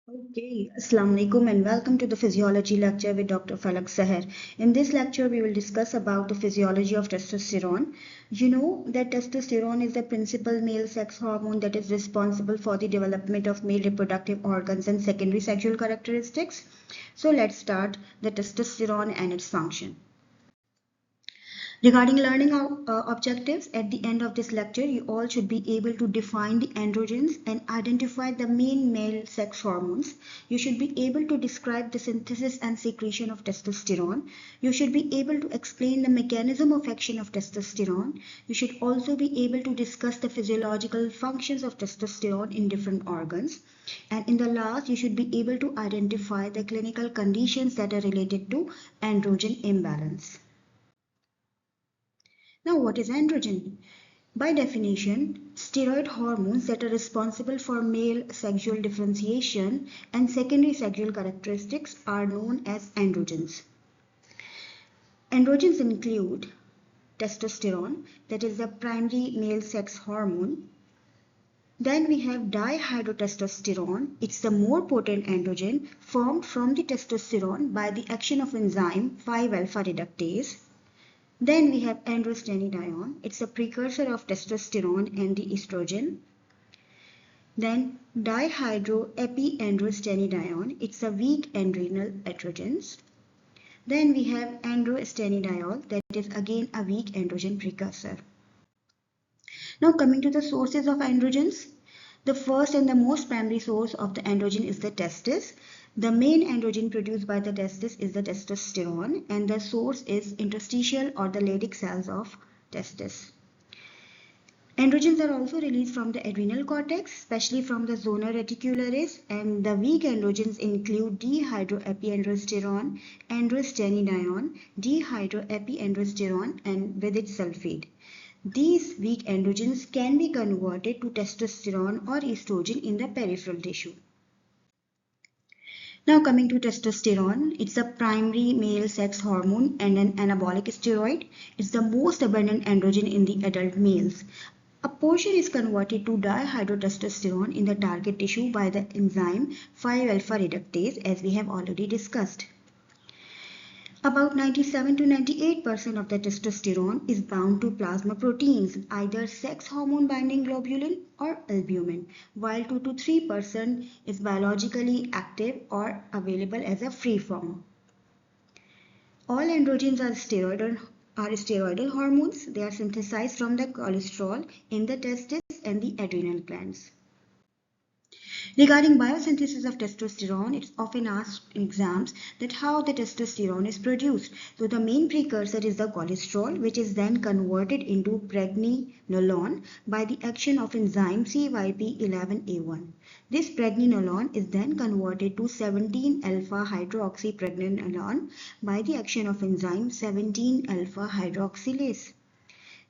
Okay, Assalamu alaikum and welcome to the physiology lecture with Dr. Falak Sahar. In this lecture, we will discuss about the physiology of testosterone. You know that testosterone is the principal male sex hormone that is responsible for the development of male reproductive organs and secondary sexual characteristics. So let's start the testosterone and its function. Regarding learning objectives, at the end of this lecture, you all should be able to define the androgens and identify the main male sex hormones. You should be able to describe the synthesis and secretion of testosterone. You should be able to explain the mechanism of action of testosterone. You should also be able to discuss the physiological functions of testosterone in different organs. And in the last, you should be able to identify the clinical conditions that are related to androgen imbalance. Now, what is androgen? By definition, steroid hormones that are responsible for male sexual differentiation and secondary sexual characteristics are known as androgens. Androgens include testosterone, that is the primary male sex hormone. Then we have dihydrotestosterone. It's the more potent androgen formed from the testosterone by the action of enzyme 5-alpha reductase. Then we have androstenedione. It's a precursor of testosterone and the estrogen. Then dihydroepiandrostenedione. It's a weak adrenal estrogens. Then we have androstenediol, that is again a weak androgen precursor. Now coming to the sources of androgens. The first and the most primary source of the androgen is the testis. The main androgen produced by the testis is the testosterone, and the source is interstitial or the Leydig cells of testis. Androgens are also released from the adrenal cortex, especially from the zona reticularis, and the weak androgens include dihydroepiandrosterone, androstenedione, dihydroepiandrosterone, and with its sulfate. These weak androgens can be converted to testosterone or estrogen in the peripheral tissue. Now coming to testosterone, it's a primary male sex hormone and an anabolic steroid. It's the most abundant androgen in the adult males. A portion is converted to dihydrotestosterone in the target tissue by the enzyme 5-alpha reductase, as we have already discussed. About 97 to 98% of the testosterone is bound to plasma proteins, either sex hormone binding globulin or albumin, while 2 to 3% is biologically active or available as a free form. All androgens are steroidal hormones. They are synthesized from the cholesterol in the testes and the adrenal glands. Regarding biosynthesis of testosterone, it's often asked in exams that how the testosterone is produced. So the main precursor is the cholesterol, which is then converted into pregnenolone by the action of enzyme CYP11A1. This pregnenolone is then converted to 17-alpha hydroxypregnenolone by the action of enzyme 17-alpha hydroxylase.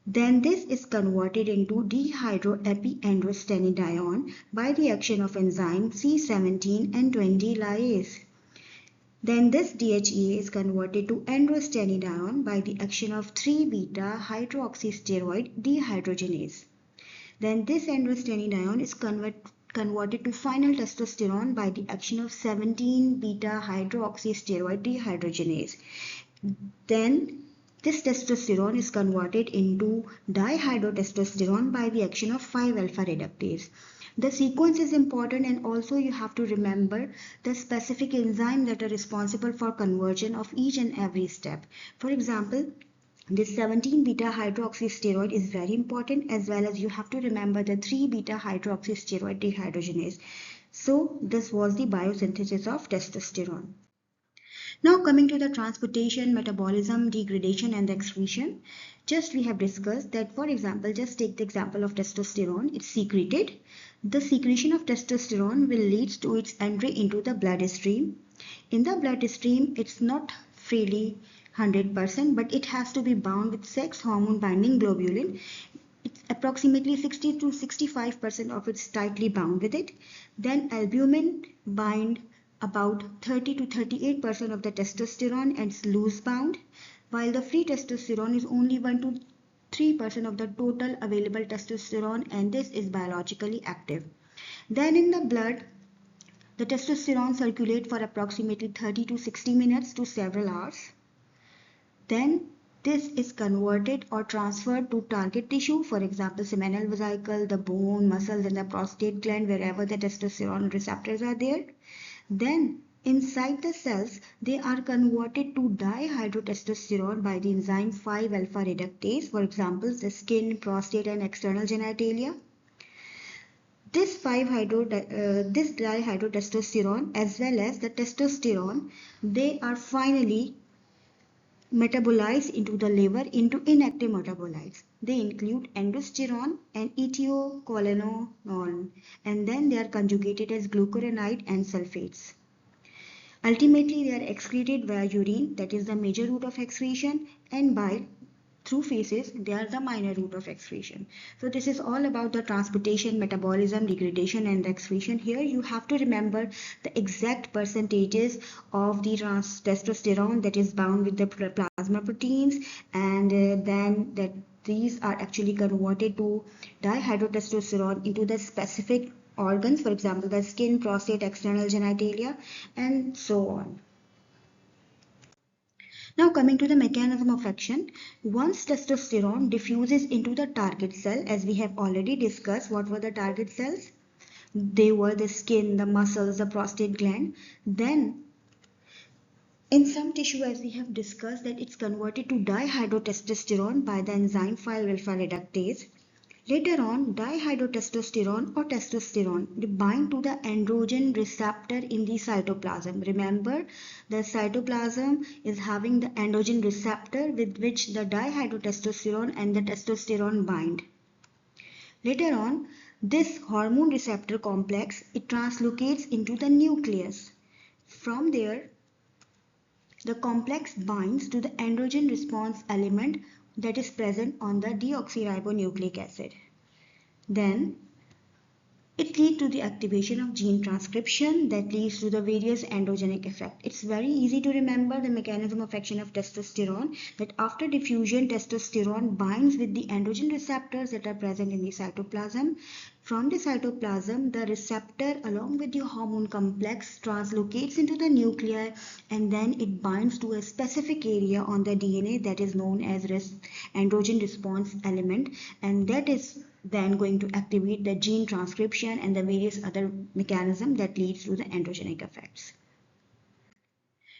Then this is converted into dihydroepiandrostenedione by the action of enzyme C17 and 20 lyase. Then this DHEA is converted to androstenedione by the action of 3-beta hydroxysteroid dehydrogenase. Then this androstenedione is converted to final testosterone by the action of 17-beta hydroxysteroid dehydrogenase. Then this testosterone is converted into dihydrotestosterone by the action of 5-alpha reductase. The sequence is important, and also you have to remember the specific enzyme that are responsible for conversion of each and every step. For example, this 17-beta hydroxysteroid is very important, as well as you have to remember the 3-beta hydroxysteroid dehydrogenase. So this was the biosynthesis of testosterone. Now coming to the transportation, metabolism, degradation and the excretion. Just we have discussed that, for example, just take the example of testosterone. It's secreted. The secretion of testosterone will lead to its entry into the bloodstream. In the bloodstream, it's not freely 100%, but it has to be bound with sex hormone binding globulin. It's approximately 60 to 65% of it's tightly bound with it. Then albumin bind about 30 to 38% of the testosterone and it's loose bound, while the free testosterone is only 1 to 3% of the total available testosterone, and this is biologically active. Then in the blood, The testosterone circulates for approximately 30 to 60 minutes to several hours. Then this is converted or transferred to target tissue, for example, seminal vesicle, the bone, muscles, and the prostate gland, wherever the testosterone receptors are there. Then inside the cells, they are converted to dihydrotestosterone by the enzyme 5-alpha reductase, for example, the skin, prostate, and external genitalia. This dihydrotestosterone as well as the testosterone, they are finally metabolized into the liver into inactive metabolites. They include aldosterone and ethiocholinone, and then they are conjugated as glucuronide and sulfates. Ultimately, they are excreted via urine, that is the major route of excretion, and bile through feces, they are the minor route of excretion. So this is all about the transportation, metabolism, degradation, and the excretion. Here you have to remember the exact percentages of the testosterone that is bound with the plasma proteins, and then that these are actually converted to dihydrotestosterone into the specific organs, for example, the skin, prostate, external genitalia, and so on. Now coming to the mechanism of action, once testosterone diffuses into the target cell, as we have already discussed, what were the target cells? They were the skin, the muscles, the prostate gland. Then in some tissue, as we have discussed, that it's converted to dihydrotestosterone by the enzyme 5-alpha reductase. Later on, dihydrotestosterone or testosterone they bind to the androgen receptor in the cytoplasm. Remember, the cytoplasm is having the androgen receptor with which the dihydrotestosterone and the testosterone bind. Later on, this hormone receptor complex, it translocates into the nucleus. From there, the complex binds to the androgen response element that is present on the deoxyribonucleic acid. Then it leads to the activation of gene transcription that leads to the various androgenic effects. It's very easy to remember the mechanism of action of testosterone, that after diffusion, testosterone binds with the androgen receptors that are present in the cytoplasm. From the cytoplasm, the receptor along with the hormone complex translocates into the nuclei, and then it binds to a specific area on the DNA that is known as androgen response element, and that is then going to activate the gene transcription and the various other mechanisms that leads to the androgenic effects.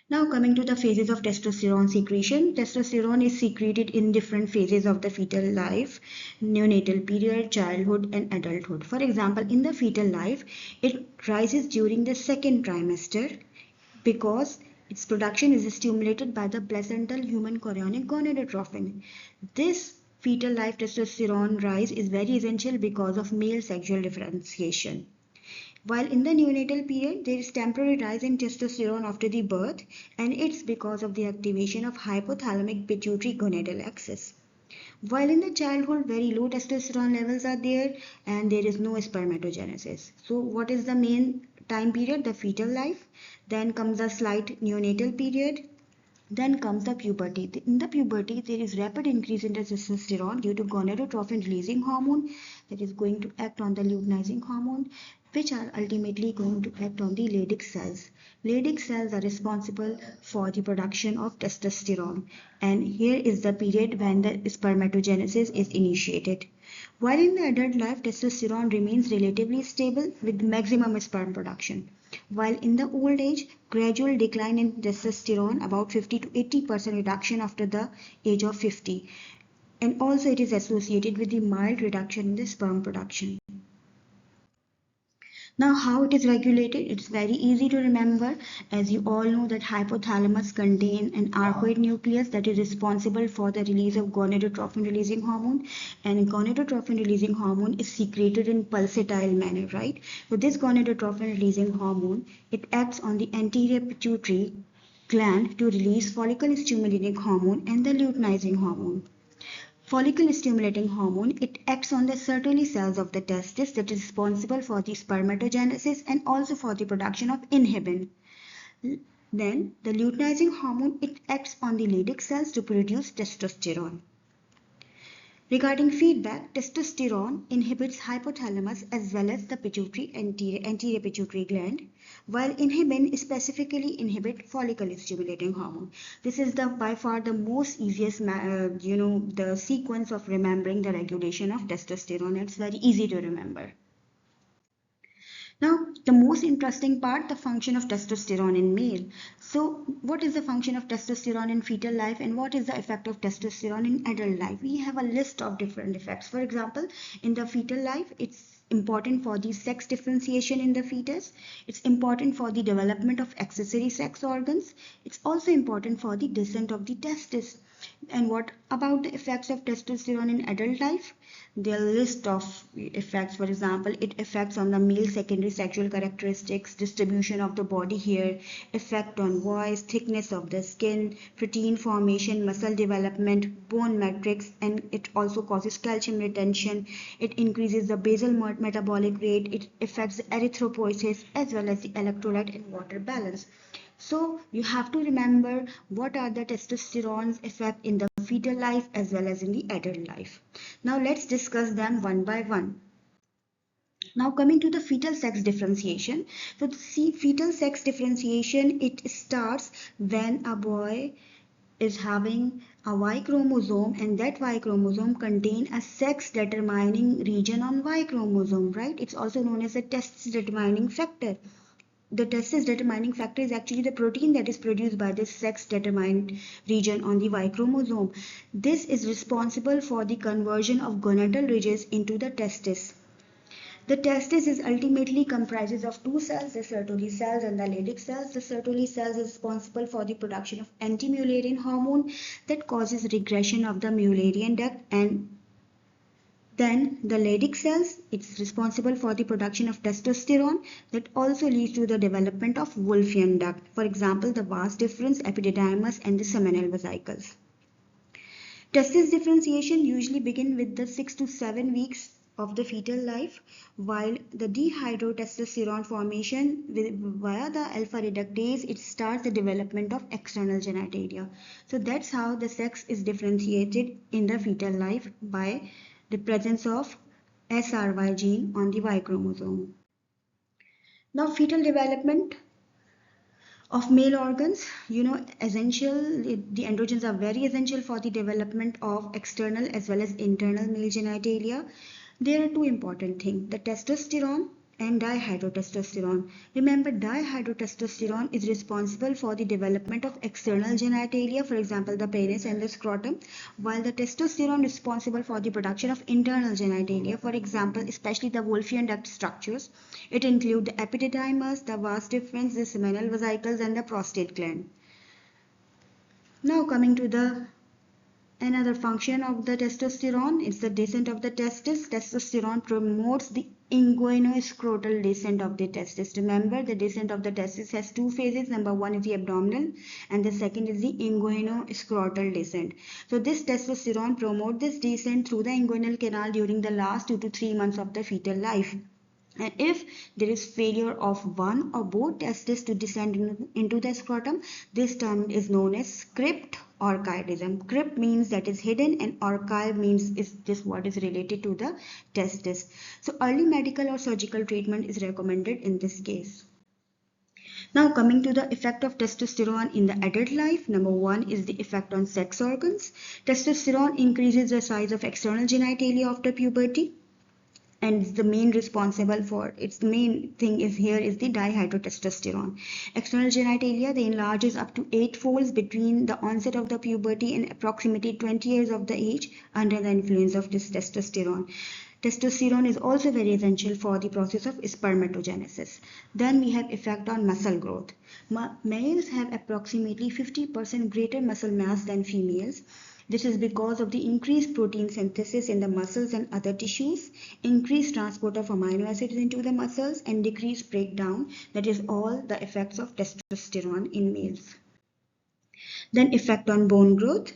Now coming to the phases of testosterone secretion. Testosterone is secreted in different phases of the fetal life: neonatal period, childhood, and adulthood. For example, in the fetal life, it rises during the second trimester because its production is stimulated by the placental human chorionic gonadotrophin. This fetal life testosterone rise is very essential because of male sexual differentiation. While in the neonatal period, there is temporary rise in testosterone after the birth, and it's because of the activation of hypothalamic pituitary gonadal axis. While in the childhood, very low testosterone levels are there and there is no spermatogenesis. So what is the main time period? The fetal life. Then comes the slight neonatal period. Then comes the puberty. In the puberty, there is rapid increase in the testosterone due to gonadotrophin releasing hormone that is going to act on the luteinizing hormone, which are ultimately going to act on the Leydig cells. Leydig cells are responsible for the production of testosterone, and here is the period when the spermatogenesis is initiated. While in the adult life, testosterone remains relatively stable with maximum sperm production. While in the old age, gradual decline in testosterone, about 50 to 80% reduction after the age of 50. And also it is associated with the mild reduction in the sperm production. Now how it is regulated? It's very easy to remember. As you all know that hypothalamus contains an arcuate nucleus that is responsible for the release of gonadotrophin releasing hormone, and gonadotrophin releasing hormone is secreted in pulsatile manner, right? So this gonadotrophin releasing hormone, it acts on the anterior pituitary gland to release follicle stimulating hormone and the luteinizing hormone. Follicle stimulating hormone, it acts on the Sertoli cells of the testis that is responsible for the spermatogenesis and also for the production of inhibin. Then the luteinizing hormone, it acts on the Leydig cells to produce testosterone. Regarding feedback, testosterone inhibits hypothalamus as well as the pituitary anterior pituitary gland, while inhibin specifically inhibit follicle stimulating hormone. This is the by far the most easiest, the sequence of remembering the regulation of testosterone. It's very easy to remember. Now, the most interesting part, the function of testosterone in male. So, what is the function of testosterone in fetal life and what is the effect of testosterone in adult life? We have a list of different effects. For example, in the fetal life, it's important for the sex differentiation in the fetus. It's important for the development of accessory sex organs. It's also important for the descent of the testis. And what about the effects of testosterone in adult life? There are a list of effects. For example, it affects on the male secondary sexual characteristics, distribution of the body hair, effect on voice, thickness of the skin, protein formation, muscle development, bone matrix, and it also causes calcium retention. It increases the basal metabolic rate. It affects the erythropoiesis as well as the electrolyte and water balance. So you have to remember what are the testosterone's effect in the fetal life as well as in the adult life. Now let's discuss them one by one. Now coming to the fetal sex differentiation. So see, fetal sex differentiation, it starts when a boy is having a Y chromosome and that Y chromosome contain a sex determining region on Y chromosome, right? It's also known as a testis determining factor. The testis determining factor is actually the protein that is produced by this sex determined region on the Y chromosome. This is responsible for the conversion of gonadal ridges into the testis. The testis is ultimately comprises of two cells, the Sertoli cells and the Leydig cells. The Sertoli cells is responsible for the production of anti-Mullerian hormone that causes regression of the Mullerian duct, and then the Leydig cells, it's responsible for the production of testosterone that also leads to the development of Wolffian duct. For example, the vas deferens, epididymis, and the seminal vesicles. Testis differentiation usually begin with the 6 to 7 weeks of the fetal life, while the dihydrotestosterone formation via the alpha reductase, it starts the development of external genitalia. So that's how the sex is differentiated in the fetal life, by the presence of SRY gene on the Y chromosome. Now fetal development of male organs, essential, the androgens are very essential for the development of external as well as internal male genitalia. There are two important things, the testosterone and dihydrotestosterone. Remember, dihydrotestosterone is responsible for the development of external genitalia, for example, the penis and the scrotum, while the testosterone is responsible for the production of internal genitalia, for example, especially the Wolffian duct structures. It includes the epididymis, the vas deferens, the seminal vesicles, and the prostate gland. Now coming to the another function of the testosterone, is the descent of the testis. Testosterone promotes the inguinoscrotal descent of the testis. Remember, the descent of the testis has two phases. Number one is the abdominal and the second is the inguinoscrotal descent. So this testosterone promotes this descent through the inguinal canal during the last 2 to 3 months of the fetal life. And if there is failure of one or both testes to descend into the scrotum, this term is known as crypt orchidism. Crypt means that is hidden and orchid means is this what is related to the testis. So early medical or surgical treatment is recommended in this case. Now coming to the effect of testosterone in the adult life, number one is the effect on sex organs. Testosterone increases the size of external genitalia after puberty. And the main responsible for its main thing is here is the dihydrotestosterone. External genitalia, they enlarges up to 8 folds between the onset of the puberty and approximately 20 years of the age under the influence of this testosterone. Testosterone is also very essential for the process of spermatogenesis. Then we have effect on muscle growth. Males have approximately 50% greater muscle mass than females. This is because of the increased protein synthesis in the muscles and other tissues, increased transport of amino acids into the muscles, and decreased breakdown. That is all the effects of testosterone in males. Then effect on bone growth.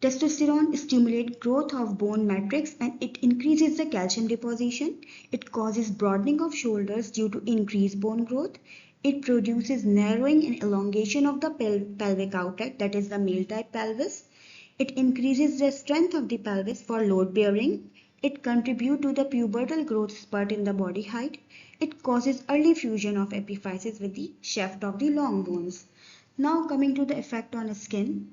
Testosterone stimulates growth of bone matrix and it increases the calcium deposition. It causes broadening of shoulders due to increased bone growth. It produces narrowing and elongation of the pelvic outlet, that is the male type pelvis. It increases the strength of the pelvis for load bearing. It contributes to the pubertal growth spurt in the body height. It causes early fusion of epiphyses with the shaft of the long bones. Now coming to the effect on skin.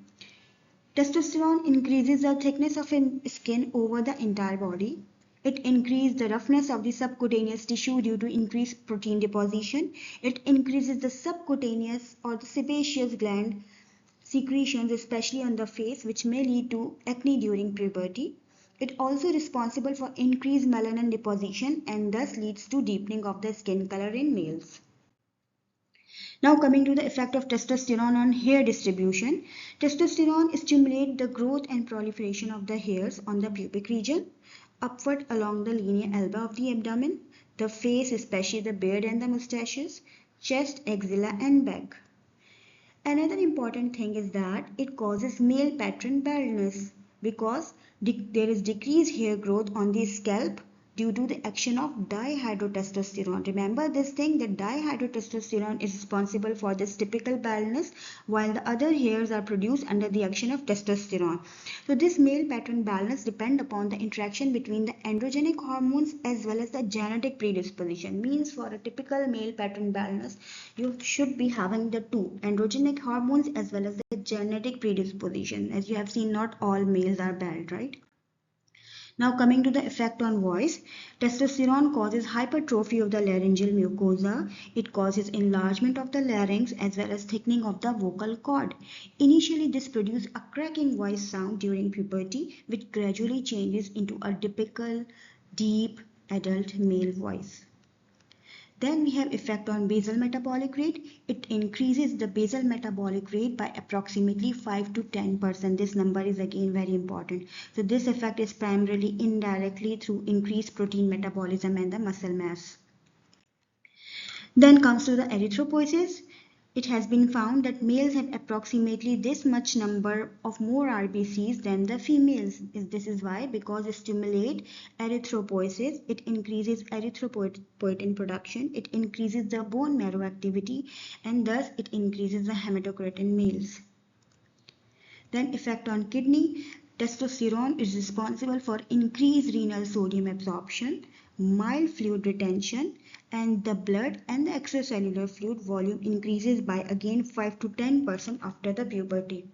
Testosterone increases the thickness of skin over the entire body. It increases the roughness of the subcutaneous tissue due to increased protein deposition. It increases the subcutaneous or the sebaceous gland secretions, especially on the face, which may lead to acne during puberty. It also responsible for increased melanin deposition and thus leads to deepening of the skin color in males. Now coming to the effect of testosterone on hair distribution. Testosterone stimulates the growth and proliferation of the hairs on the pubic region, upward along the linear elbow of the abdomen, the face, especially the beard and the mustaches, chest, axilla and back. Another important thing is that it causes male pattern baldness because there is decreased hair growth on the scalp due to the action of dihydrotestosterone. Remember this thing, that dihydrotestosterone is responsible for this typical baldness while the other hairs are produced under the action of testosterone. So this male pattern baldness depends upon the interaction between the androgenic hormones as well as the genetic predisposition. Means for a typical male pattern baldness, you should be having the two androgenic hormones as well as the genetic predisposition. As you have seen, not all males are bald, right? Now coming to the effect on voice, testosterone causes hypertrophy of the laryngeal mucosa. It causes enlargement of the larynx as well as thickening of the vocal cord. Initially this produces a cracking voice sound during puberty, which gradually changes into a typical deep adult male voice. Then we have effect on basal metabolic rate. It increases the basal metabolic rate by approximately 5 to 10%. This number is again very important. So this effect is primarily indirectly through increased protein metabolism and the muscle mass. Then comes to the erythropoiesis. It has been found that males have approximately this much number of more RBCs than the females. This is why, because it stimulates erythropoiesis, it increases erythropoietin production, it increases the bone marrow activity, and thus it increases the hematocrit in males. Then effect on kidney. Testosterone is responsible for increased renal sodium absorption, mild fluid retention, and the blood and the extracellular fluid volume increases by again 5 to 10% after the puberty.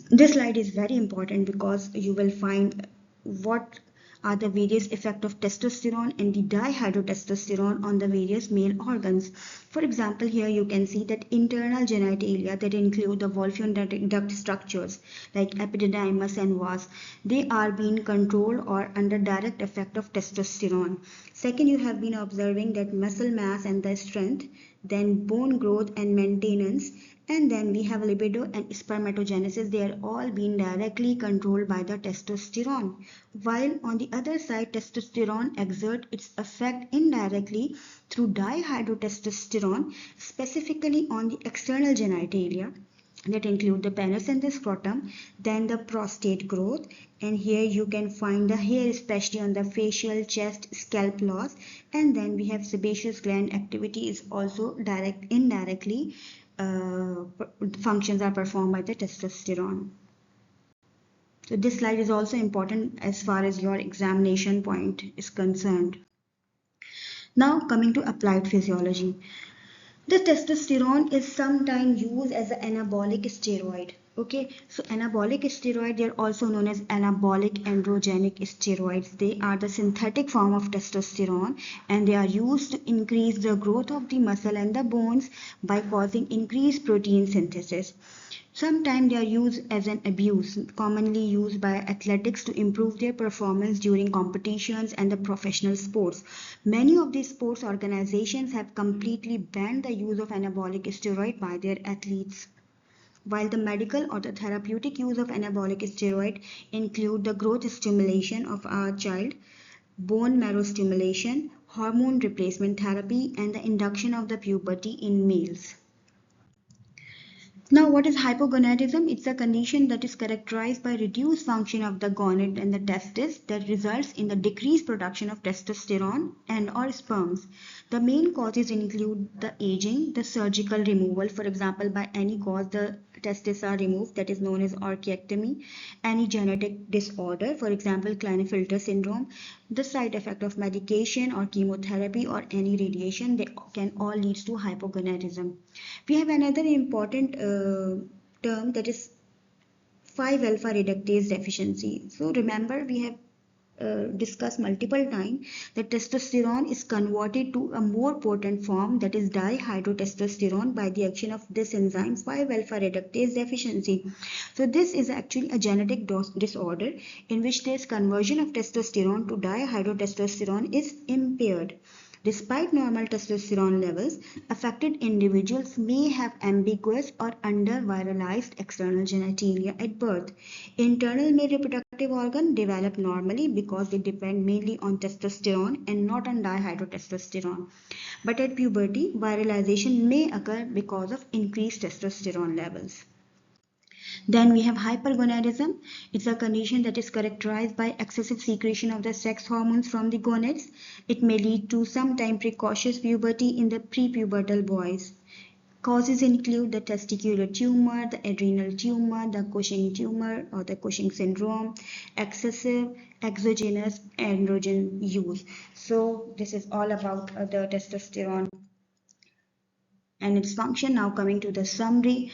This slide is very important because you will find what are the various effects of testosterone and the dihydrotestosterone on the various male organs. For example, here you can see that internal genitalia that include the Wolffian duct structures like epididymis and vas, they are being controlled or under direct effect of testosterone. Second, you have been observing that muscle mass and the strength, then bone growth and maintenance, and then we have libido and spermatogenesis. They are all being directly controlled by the testosterone. While on the other side, testosterone exerts its effect indirectly through dihydrotestosterone, specifically on the external genitalia that include the penis and the scrotum, then the prostate growth, and here you can find the hair, especially on the facial, chest, scalp loss, and then we have sebaceous gland activity is also indirectly functions are performed by the testosterone. So this slide is also important as far as your examination point is concerned. Now coming to applied physiology. The testosterone is sometimes used as an anabolic steroid. Okay, so anabolic steroid, they are also known as anabolic androgenic steroids. They are the synthetic form of testosterone and they are used to increase the growth of the muscle and the bones by causing increased protein synthesis. Sometimes they are used as an abuse, commonly used by athletics to improve their performance during competitions and the professional sports. Many of these sports organizations have completely banned the use of anabolic steroid by their athletes. While the medical or the therapeutic use of anabolic steroid include the growth stimulation of our child, bone marrow stimulation, hormone replacement therapy, and the induction of the puberty in males. Now, what is hypogonadism? It's a condition that is characterized by reduced function of the gonad and the testis that results in the decreased production of testosterone and or sperms. The main causes include the aging, the surgical removal, for example, by any cause the testes are removed, that is known as orchiectomy, any genetic disorder, for example Klinefelter syndrome, the side effect of medication or chemotherapy or any radiation, they can all lead to hypogonadism. We have another important term, that is 5-alpha reductase deficiency. So remember, we have discussed multiple times that testosterone is converted to a more potent form, that is dihydrotestosterone, by the action of this enzyme 5-alpha reductase deficiency. So this is actually a genetic disorder in which this conversion of testosterone to dihydrotestosterone is impaired. Despite normal testosterone levels, affected individuals may have ambiguous or under-viralized external genitalia at birth. Internal male reproductive organs develop normally because they depend mainly on testosterone and not on dihydrotestosterone. But at puberty, viralization may occur because of increased testosterone levels. Then we have hypergonadism. It's a condition that is characterized by excessive secretion of the sex hormones from the gonads. It may lead to sometimes precocious puberty in the prepubertal boys. Causes include the testicular tumor, the adrenal tumor, the Cushing tumor or the Cushing syndrome, excessive exogenous androgen use. So this is all about the testosterone and its function. Now coming to the summary.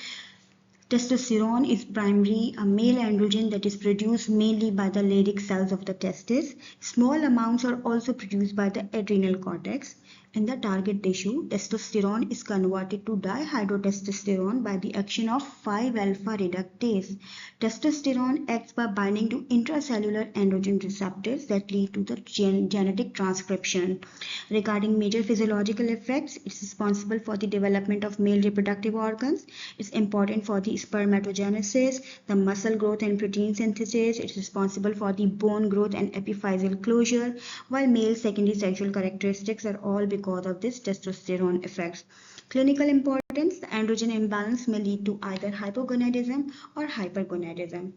Testosterone is primarily a male androgen that is produced mainly by the Leydig cells of the testes. Small amounts are also produced by the adrenal cortex. In the target tissue, testosterone is converted to dihydrotestosterone by the action of 5-alpha reductase. Testosterone acts by binding to intracellular androgen receptors that lead to the genetic transcription. Regarding major physiological effects, it's responsible for the development of male reproductive organs. It's important for the spermatogenesis, the muscle growth and protein synthesis. It's responsible for the bone growth and epiphyseal closure, while male secondary sexual characteristics are all because of this testosterone effects. Clinical importance, the androgen imbalance may lead to either hypogonadism or hypergonadism.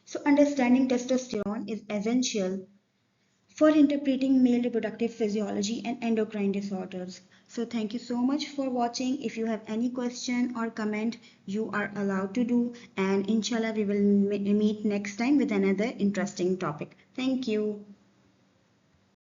So understanding testosterone is essential for interpreting male reproductive physiology and endocrine disorders. So thank you so much for watching. If you have any question or comment, you are allowed to do, and inshallah we will meet next time with another interesting topic. Thank you.